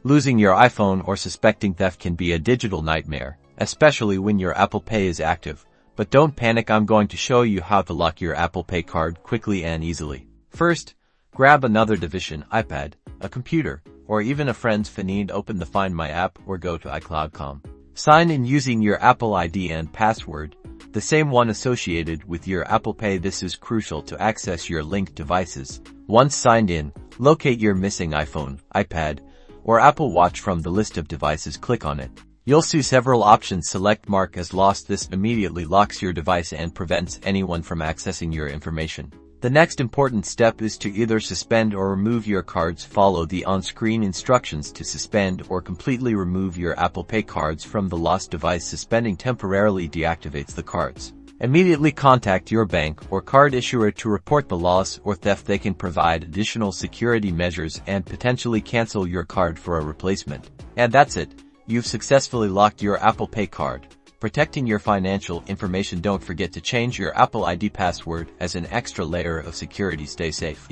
Losing your iPhone or suspecting theft can be a digital nightmare, especially when your Apple Pay is active. But don't panic, I'm going to show you how to lock your Apple Pay card quickly and easily. First, grab another device, iPad, a computer, or even a friend's phone. Open the Find My app or go to iCloud.com. Sign in using your Apple ID and password, the same one associated with your Apple Pay. This is crucial to access your linked devices. Once signed in, locate your missing iPhone, iPad, or Apple Watch from the list of devices. Click on it. You'll see several options. Select Mark as Lost. This immediately locks your device and prevents anyone from accessing your information. The next important step is to either suspend or remove your cards. Follow the on-screen instructions to suspend or completely remove your Apple Pay cards from the lost device. Suspending temporarily deactivates the cards. Immediately contact your bank or card issuer to report the loss or theft. They can provide additional security measures and potentially cancel your card for a replacement. And that's it. You've successfully locked your Apple Pay card, protecting your financial information. Don't forget to change your Apple ID password as an extra layer of security. Stay safe.